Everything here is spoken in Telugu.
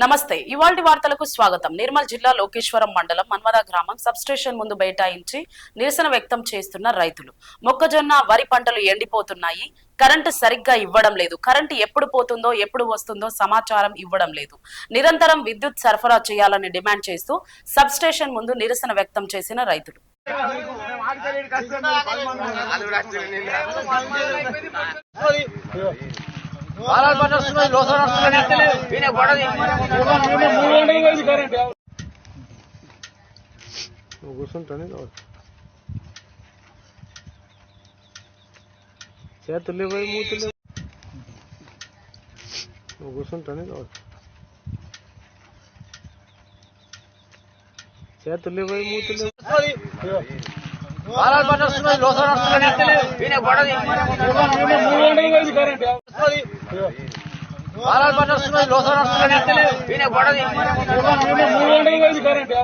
నమస్తే ఇవాల్టి వార్తలకు స్వాగతం. నిర్మల్ జిల్లా లోకేశ్వరం మండలం మన్మద గ్రామం సబ్ స్టేషన్ ముందు బైఠాయించి నిరసన వ్యక్తం చేస్తున్న రైతులు. మొక్కజొన్న వరి పంటలు ఎండిపోతున్నాయి. కరెంటు సరిగ్గా ఇవ్వడం లేదు. కరెంటు ఎప్పుడు పోతుందో ఎప్పుడు వస్తుందో సమాచారం ఇవ్వడం లేదు. నిరంతరం విద్యుత్ సరఫరా చేయాలని డిమాండ్ చేస్తూ సబ్ స్టేషన్ ముందు నిరసన వ్యక్తం చేసిన రైతులు. కూర్చుంటాను చేతులు పోయి మూతులు నువ్వు కూర్చుంటాను చేతులు పోయి మూతులు లోసా